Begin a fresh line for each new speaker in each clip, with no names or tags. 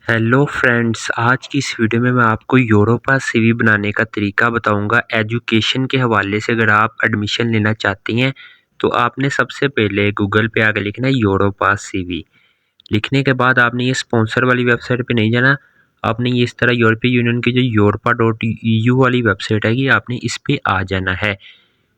Hello friends, आज की इस वीडियो में मैं आपको योरोपास सीवी बनाने का तरीका बताऊंगा। एजुकेशन के हवाले से अगर आप एडमिशन लेना चाहती हैं तो आपने सबसे पहले गूगल पे आके लिखना है योरोपास सीवी। लिखने के बाद आपने ये स्पॉन्सर वाली वेबसाइट पे नहीं जाना, आपने ये इस तरह यूरोपीय यूनियन की जो yorupa.eu वाली वेबसाइट है, ये आपने इस पे आ जाना है।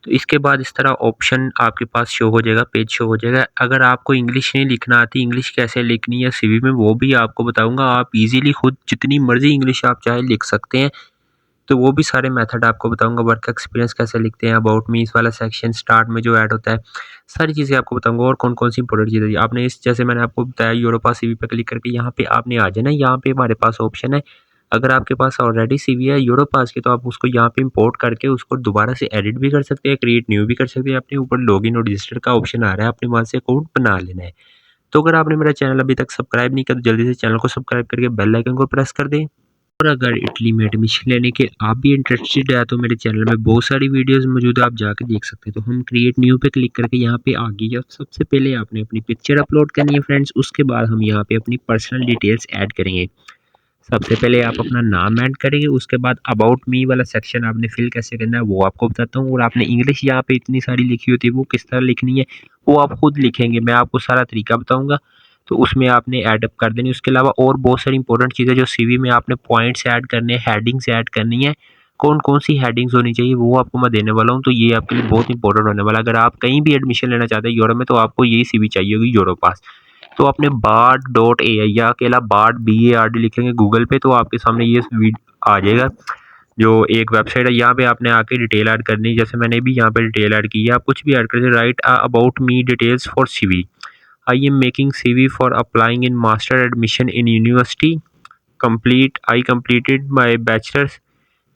तो इसके बाद इस तरह ऑप्शन आपके पास शो हो जाएगा, पेज शो हो जाएगा। अगर आपको इंग्लिश नहीं लिखना आती, इंग्लिश कैसे लिखनी है सीवी में वो भी आपको बताऊंगा। आप इजीली खुद जितनी मर्जी इंग्लिश आप चाहे लिख सकते हैं, तो वो भी सारे मेथड आपको बताऊंगा। वर्क एक्सपीरियंस कैसे लिखते हैं, अबाउट मी इस वाला सेक्शन स्टार्ट में जो ऐड होता है, सारी चीज़ें आपको बताऊंगा। और कौन कौन सी इंपॉर्टेंट चीज़ें आपने इस जैसे मैंने आपको बताया यूरोपा सीवी पे क्लिक करके यहाँ पे आपने आ जाना है। यहाँ पे हमारे पास ऑप्शन है, अगर आपके पास ऑलरेडी सीवी है यूरोपास की तो आप उसको यहाँ पे इंपोर्ट करके उसको दोबारा से एडिट भी कर सकते हैं, क्रिएट न्यू भी कर सकते हैं। अपने ऊपर लॉगिन और रजिस्टर का ऑप्शन आ रहा है, आपने वहाँ से अकाउंट बना लेना है। तो अगर आपने मेरा चैनल अभी तक सब्सक्राइब नहीं किया तो जल्दी से चैनल को सब्सक्राइब करके बेल आइकन को प्रेस कर दें। और अगर इटली में एडमिशन लेने के आप भी इंटरेस्टेड है तो मेरे चैनल में बहुत सारी वीडियोस मौजूद है, आप जाकर देख सकते हैं। तो हम क्रिएट न्यू पे क्लिक करके यहाँ पे आ गई है। सबसे पहले आपने अपनी पिक्चर अपलोड करनी है फ्रेंड्स, उसके बाद हम यहाँ पे अपनी पर्सनल डिटेल्स ऐड करेंगे। सबसे पहले आप अपना नाम ऐड करेंगे, उसके बाद अबाउट मी वाला सेक्शन आपने फिल कैसे करना है वो आपको बताता हूँ। और आपने इंग्लिश यहाँ पे इतनी सारी लिखी होती है, वो किस तरह लिखनी है वो आप खुद लिखेंगे, मैं आपको सारा तरीका बताऊंगा। तो उसमें आपने ऐड कर देनी। उसके अलावा और बहुत सारी इंपॉर्टेंट चीज़ें जो सीवी में आपने पॉइंट्स ऐड करने हैं, हेडिंग्स ऐड करनी है, कौन कौन सी हेडिंग्स होनी चाहिए वो आपको मैं देने वाला हूँ। तो ये आपके लिए बहुत इंपॉर्टेंट होने वाला है। अगर आप कहीं भी एडमिशन लेना चाहते हैं यूरोप में तो आपको यही सीवी चाहिए होगी यूरोपास। तो आपने bard.ai या अकेला bard लिखेंगे गूगल पे तो आपके सामने ये आ जाएगा, जो एक वेबसाइट है। यहाँ पे आपने आके डिटेल ऐड करनी है, जैसे मैंने भी यहाँ पे डिटेल ऐड की है। आप कुछ भी ऐड कर सकते। Write about me details for CV, I am making CV for applying in master admission in university complete, I completed my bachelors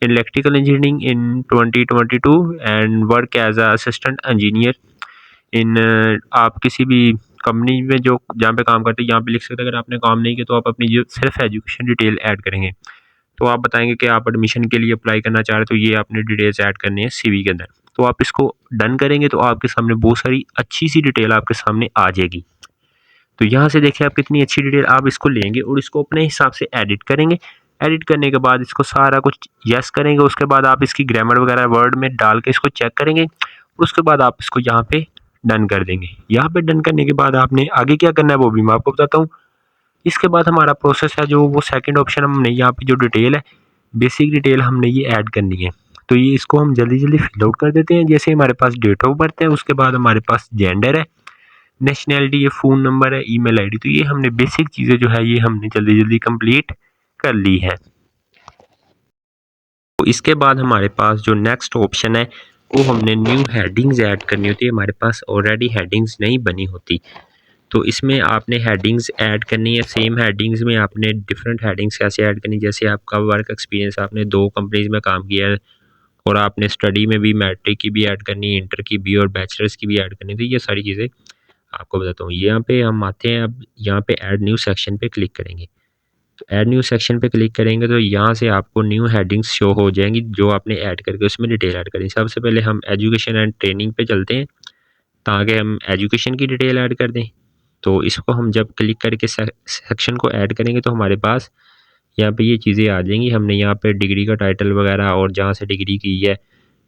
in electrical engineering in 2022 and work as assistant engineer in. आप किसी भी company में जो जहाँ पे काम करते हैं यहाँ पे लिख सकते हैं। अगर आपने काम नहीं किया तो आप अपनी जो सिर्फ एजुकेशन डिटेल ऐड करेंगे। तो आप बताएंगे कि आप एडमिशन के लिए अप्लाई करना चाह रहे हैं, तो ये आपने डिटेल्स ऐड करनी है सीवी के अंदर। तो आप इसको डन करेंगे तो आपके सामने बहुत सारी अच्छी सी डिटेल आपके सामने आ जाएगी। तो यहाँ से देखिए आप कितनी अच्छी डिटेल आप इसको लेंगे और इसको अपने हिसाब से एडिट करेंगे। एडिट करने के बाद इसको सारा कुछ यस करेंगे। उसके बाद आप इसकी ग्रामर वगैरह वर्ड में डाल के इसको चेक करेंगे। उसके बाद आप इसको यहाँ पे डन कर देंगे। यहाँ पे डन करने के बाद आपने आगे क्या करना है वो भी मैं आपको बताता हूँ। इसके बाद हमारा प्रोसेस है जो वो सेकंड ऑप्शन हमने यहाँ पे जो डिटेल है, बेसिक डिटेल हमने ये ऐड करनी है। तो ये इसको हम जल्दी जल्दी फिल आउट कर देते हैं। जैसे हमारे पास डेट ऑफ बर्थ है, उसके बाद हमारे पास जेंडर है, नेशनैलिटी, ये फ़ोन नंबर है, ईमेल आईडी। तो ये हमने बेसिक चीज़ें जो है ये हमने जल्दी जल्दी कंप्लीट कर ली है। तो इसके बाद हमारे पास जो नेक्स्ट ऑप्शन है वो हमने न्यू हेडिंग्स ऐड करनी होती है। हमारे पास ऑलरेडी हेडिंग्स नहीं बनी होती, तो इसमें आपने हेडिंग्स ऐड करनी है। सेम हेडिंग्स में आपने डिफरेंट हेडिंग्स कैसे ऐड करनी, जैसे आपका वर्क एक्सपीरियंस, आपने 2 कंपनीज में काम किया है और आपने स्टडी में भी मैट्रिक की भी ऐड करनी है, इंटर की भी और बैचलर्स की भी ऐड करनी है। तो ये सारी चीज़ें आपको बताता हूँ। यहाँ पे हम आते हैं, अब यहाँ पे ऐड न्यू सेक्शन पे क्लिक करेंगे। तो ऐड न्यू सेक्शन पे क्लिक करेंगे तो यहाँ से आपको न्यू हेडिंग्स शो हो जाएंगी जो आपने ऐड करके उसमें डिटेल ऐड करेंगे। सबसे पहले हम एजुकेशन एंड ट्रेनिंग पे चलते हैं ताकि हम एजुकेशन की डिटेल ऐड कर दें। तो इसको हम जब क्लिक करके सेक्शन को ऐड करेंगे तो हमारे पास यहाँ पे ये चीज़ें आ जाएंगी। हमने यहाँ पे डिग्री का टाइटल वगैरह और जहाँ से डिग्री की है,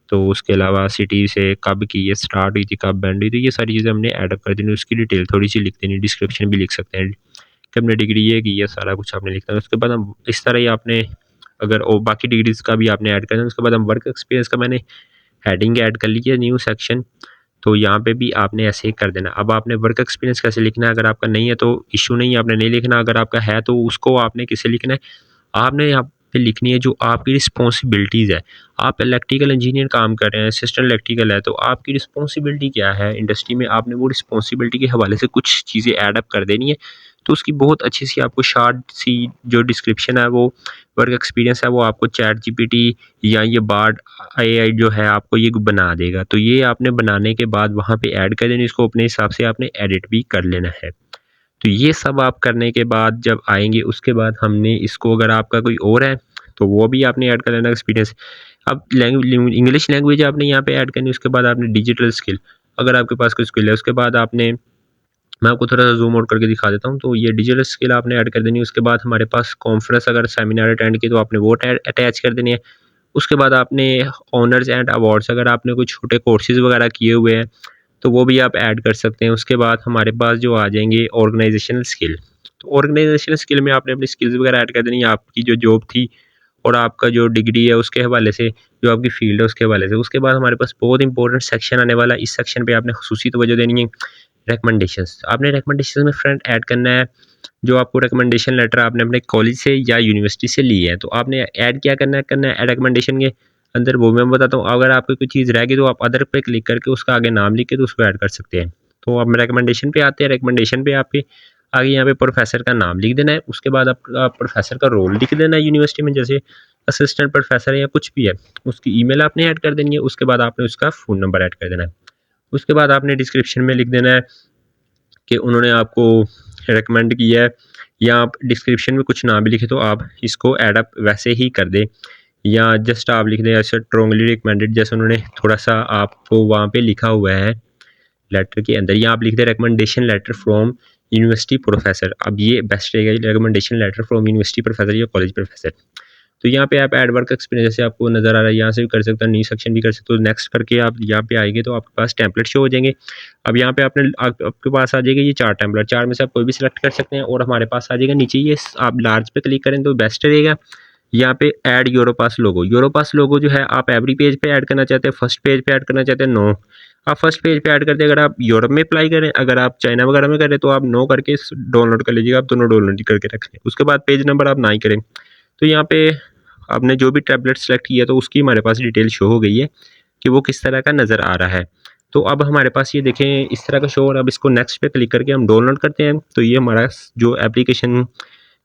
तो उसके अलावा सिटी से कब की ये स्टार्ट हुई थी, कब एंड हुई थी, ये सारी चीज़ें हमने ऐड कर देनी। उसकी डिटेल थोड़ी सी लिख देनी, डिस्क्रिप्शन भी लिख सकते हैं कि हमने डिग्री ये की है, सारा कुछ आपने लिखना है। उसके बाद हम इस तरह ही आपने अगर और बाकी डिग्रीज़ का भी आपने ऐड करना है। उसके बाद हम वर्क एक्सपीरियंस का मैंने हेडिंग ऐड कर ली है, न्यू सेक्शन। तो यहाँ पे भी आपने ऐसे ही कर देना। अब आपने वर्क एक्सपीरियंस कैसे लिखना है, अगर आपका नहीं है तो इशू नहीं है, आपने नहीं लिखना। अगर आपका है तो उसको आपने किसे लिखना है, आपने यहाँ पे लिखनी है जो आपकी रिस्पॉन्सिबिलिटीज़ है। आप इलेक्ट्रिकल इंजीनियर काम कर रहे हैं, असिस्टेंट इलेक्ट्रिकल है, तो आपकी रिस्पॉन्सिबिलिटी क्या है इंडस्ट्री में, आपने वो रिस्पॉन्सिबिलिटी के हवाले से कुछ चीज़ें ऐड अप कर देनी है। तो उसकी बहुत अच्छी सी आपको शार्ट सी जो डिस्क्रिप्शन है वो वर्क एक्सपीरियंस है वो आपको चैट जीपीटी या ये बार्ड एआई जो है आपको ये बना देगा। तो ये आपने बनाने के बाद वहाँ पे ऐड कर देनी, इसको अपने हिसाब से आपने एडिट भी कर लेना है। तो ये सब आप करने के बाद जब आएंगे उसके बाद हमने इसको, अगर आपका कोई और है तो वो भी आपने ऐड कर लेना एक्सपीरियंस। अब इंग्लिश लैंग्वेज आपने यहाँ पे ऐड करनी। उसके बाद आपने डिजिटल स्किल, अगर आपके पास कोई स्किल है। उसके बाद आपने मैं आपको थोड़ा सा जूम आउट करके दिखा देता हूँ। तो ये डिजिटल स्किल आपने ऐड कर देनी है। उसके बाद हमारे पास कॉन्फ्रेंस अगर सेमिनार अटेंड की तो आपने वो अटैच कर देनी है। उसके बाद आपने ऑनर्स एंड अवार्ड्स अगर आपने कोई छोटे कोर्सेज वगैरह किए हुए हैं तो वो भी आप ऐड कर सकते हैं। उसके बाद हमारे पास जो आ जाएंगे ऑर्गेनाइजेशनल स्किल, तो ऑर्गेनाइजेशनल स्किल में आपने अपनी स्किल्स वगैरह ऐड कर देनी है, आपकी जो जॉब थी और आपका जो डिग्री है उसके हवाले से, जो आपकी फील्ड है उसके हवाले से। उसके बाद हमारे पास बहुत इंपॉर्टेंट सेक्शन आने वाला है। इस सेक्शन पे आपने खुसूसी तवज्जो देनी है। रिकमेंडेशंस, आपने रिकमेंडेशन में फ्रेंड ऐड करना है जो आपको रिकमेंडेशन लेटर आपने अपने कॉलेज से या यूनिवर्सिटी से ली है, तो आपने ऐड क्या करना है रिकमेंडेशन के अंदर, वो मैं बताता हूँ। अगर आपको कोई चीज़ रह गई तो आप अदर पे क्लिक करके उसका आगे नाम लिख के तो उसको ऐड कर सकते हैं। तो आप रिकमेंडेशन पे आते हैं, रिकमेंडेशन पे आपके आगे यहाँ पे प्रोफेसर का नाम लिख देना है। उसके बाद आपका प्रोफेसर का रोल लिख देना है यूनिवर्सिटी में, जैसे असिस्टेंट प्रोफेसर है या कुछ भी है। उसकी ईमेल आपने ऐड कर देनी है। उसके बाद आपने उसका फ़ोन नंबर ऐड कर देना है। उसके बाद आपने डिस्क्रिप्शन में लिख देना है कि उन्होंने आपको रिकमेंड किया है, या आप डिस्क्रिप्शन में कुछ ना भी लिखे तो आप इसको ऐड अप वैसे ही कर दें, या जस्ट आप लिख दें ऐसे स्ट्रॉन्गली रिकमेंडेड, जैसे उन्होंने थोड़ा सा आपको वहाँ पे लिखा हुआ है लेटर के अंदर, या आप लिख दें recommendation letter from university professor. अब ये बेस्ट रहेगा, recommendation letter from university professor या कॉलेज प्रोफेसर। तो यहाँ पे आप एड वर्क एक्सपीरियंस जैसे आपको नज़र आ रहा है, यहाँ से भी कर सकते हैं, न्यू सेक्शन भी कर सकते हो। नेक्स्ट करके आप यहाँ पे आएंगे तो आपके पास टेम्पलेट शो हो जाएंगे। अब यहाँ पे आपके पास आ जाएगा ये 4 टेम्पलेट, 4 में से आप कोई भी सिलेक्ट कर सकते हैं और हमारे पास आ जाएगा नीचे ये, आप लार्ज पे क्लिक करें तो बेस्ट रहेगा। यहाँ पे ऐड यूरोपास लोगो, यूरोपास लोगो जो है आप एवरी पेज पे ऐड करना चाहते हैं, फर्स्ट पेज पे ऐड करना चाहते हैं, नो आप फर्स्ट पेज पे ऐड करते हैं। अगर आप यूरोप में अप्लाई करें, अगर आप चाइना वगैरह में करें तो आप नो करके डाउनलोड कर लीजिएगा, आप दोनों डाउनलोड करके रख लें। उसके बाद पेज नंबर आप ना ही करें। तो यहाँ पे आपने जो भी टैबलेट सेलेक्ट किया तो उसकी हमारे पास डिटेल शो हो गई है कि वो किस तरह का नज़र आ रहा है। तो अब हमारे पास ये देखें इस तरह का शो, और अब इसको नेक्स्ट पे क्लिक करके हम डाउनलोड करते हैं। तो ये हमारा जो एप्लीकेशन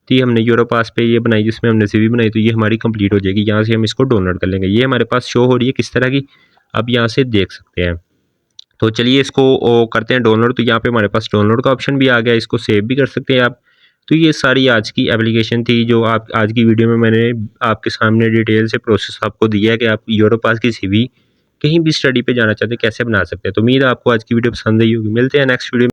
थी हमने यूरोपास पे ये बनाई जिसमें हमने सीवी बनाई, तो ये हमारी कंप्लीट हो जाएगी। यहाँ से हम इसको डाउनलोड कर लेंगे। ये हमारे पास शो हो रही है किस तरह की, अब यहाँ से देख सकते हैं। तो चलिए इसको करते हैं डाउनलोड। तो यहाँ पे हमारे पास डाउनलोड का ऑप्शन भी आ गया, इसको सेव भी कर सकते हैं आप। तो ये सारी आज की एप्लीकेशन थी जो आप आज की वीडियो में मैंने आपके सामने डिटेल से प्रोसेस आपको दिया है कि आप यूरोपास की सीवी कहीं भी स्टडी पे जाना चाहते हैं कैसे बना सकते हैं। तो उम्मीद है आपको आज की वीडियो पसंद आई होगी। मिलते हैं नेक्स्ट वीडियो में।